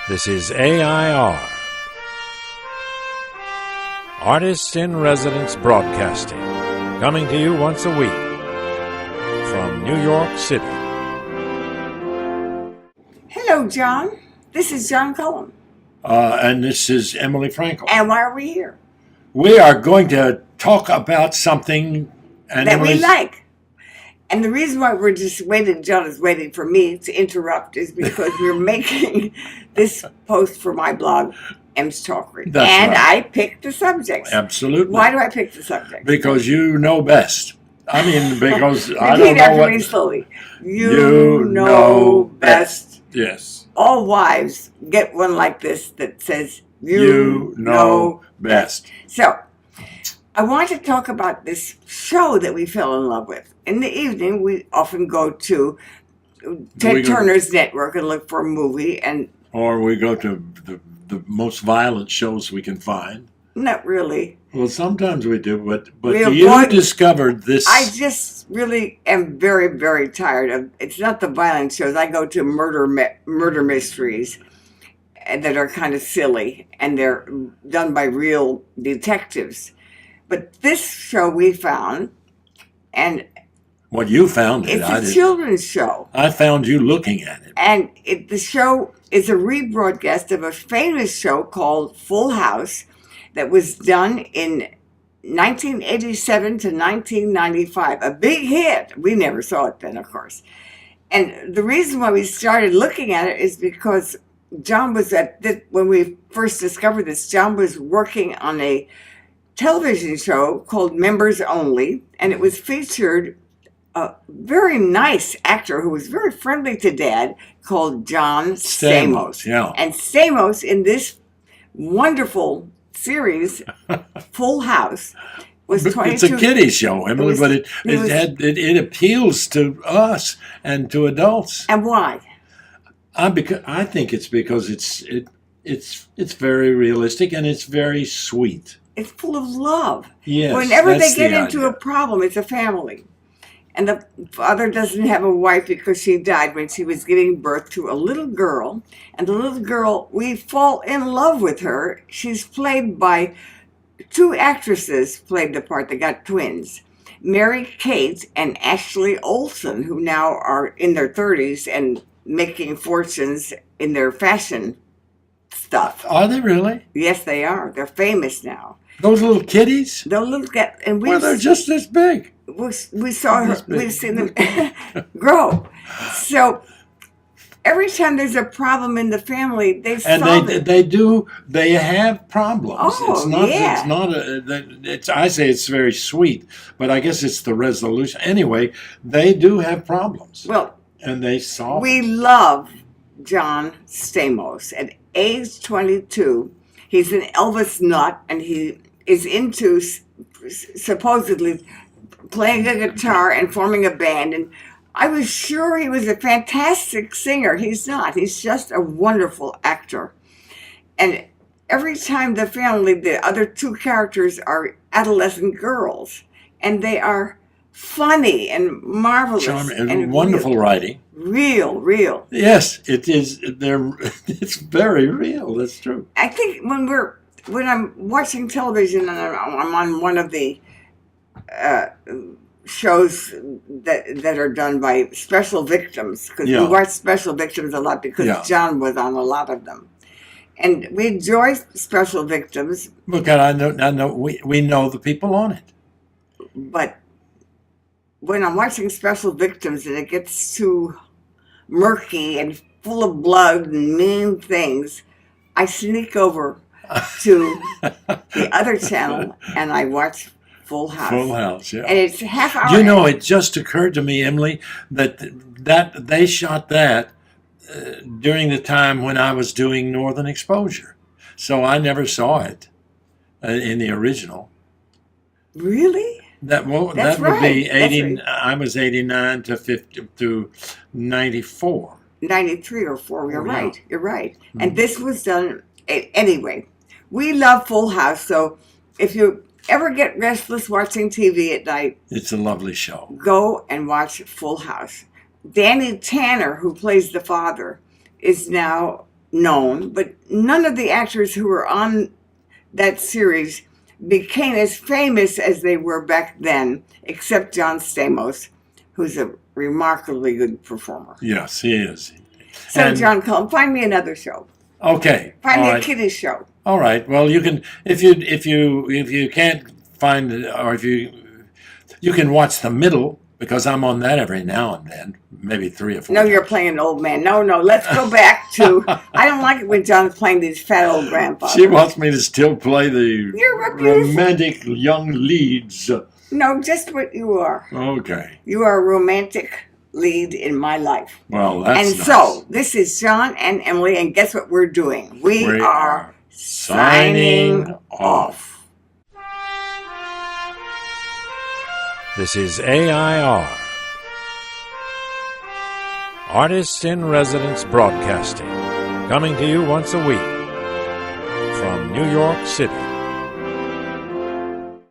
This is AI.R. Artists in Residence Broadcasting, coming to you once a week from New York City. Hello, John. This is John Cullum. And this is Emily Frankel. And why are we here? We are going to talk about something that we like. And the reason why we're just waiting, John is waiting for me to interrupt, is because we're making this post for my blog, M's Talkery. That's and right. I picked the subjects. Absolutely. Why do I pick the subjects? Because you know best. I mean, because I don't Repeat know after what... me slowly. You know best. Yes. All wives get one like this that says, You know best. So, I want to talk about this show that we fell in love with. In the evening, we often go to Ted Turner's network and look for a movie. Or we go to the most violent shows we can find. Not really. Well, sometimes we do, but you discovered this. I just really am very, very tired of, it's not the violent shows. I go to murder mysteries that are kind of silly, and they're done by real detectives. But this show we found, and well, you found it. It's a children's show. I found you looking at it. And the show is a rebroadcast of a famous show called Full House that was done in 1987 to 1995. A big hit. We never saw it then, of course. And the reason why we started looking at it is because John was when we first discovered this, John was working on a television show called Members Only, and it was featured a very nice actor who was very friendly to Dad called John Stamos. Yeah. And Stamos in this wonderful series, Full House, was 22. It's a kiddie show, Emily, but it appeals to us and to adults. And why? I think it's because it's very realistic and it's very sweet. It's full of love. Yes, whenever they get into a problem, it's a family. And the father doesn't have a wife because she died when she was giving birth to a little girl. And the little girl, we fall in love with her. She's played by two actresses, played the part. They got twins. Mary Kate and Ashley Olsen, who now are in their 30s and making fortunes in their fashion stuff. Are they really? Yes, they are. They're famous now. Those little kitties? They'll look at, and they're just this big. We saw her. We've seen them grow. So every time there's a problem in the family, they solve it. They have problems. Oh, it's not. yeah. It's not I say it's very sweet, but I guess it's the resolution. Anyway, they do have problems. Well, and they solve. We love John Stamos. At age 22, he's an Elvis nut, and he is into supposedly playing a guitar and forming a band. And I was sure he was a fantastic singer. He's not. He's just a wonderful actor. And every time the other two characters are adolescent girls, and they are funny and marvelous. Charming and wonderful writing. Real. Yes, it is. It's very real. That's true. I think when I'm watching television and I'm on one of the shows that are done by special victims, because we watch special victims a lot because John was on a lot of them, and we enjoy special victims. Look, I know we know the people on it, but when I'm watching special victims and it gets too murky and full of blood and mean things, I sneak over to the other channel and I watch Full House. Full House, yeah. And it's half hour. You know, it just occurred to me, Emily, that they shot that during the time when I was doing Northern Exposure. So I never saw it in the original. Really? That would be 80. I was 89 to 94. 93 or 4. You're right. You're right. Mm-hmm. And this was done anyway. We love Full House. So if you ever get restless watching TV at night, it's a lovely show. Go and watch Full House. Danny Tanner, who plays the father, is now known, but none of the actors who were on that series became as famous as they were back then, except John Stamos, who's a remarkably good performer. Yes, he is. So, And- John Cullum, find me another show. Okay. Find all me a right. kiddish show. All right. Well, you can if you can't find it, or if you can watch the middle, because I'm on that every now and then, maybe 3 or 4. No, times. you're playing an old man. No, let's go back to. I don't like it when John's playing these fat old grandfathers. She wants me to still play the You're a beautiful- romantic young leads. No, just what you are. Okay. You are a romantic lead in my life. Well, that's And nice. so, this is John and Emily, and guess what we're doing? We are signing off. This is AI.R. Artists in Residence Broadcasting, coming to you once a week from New York City.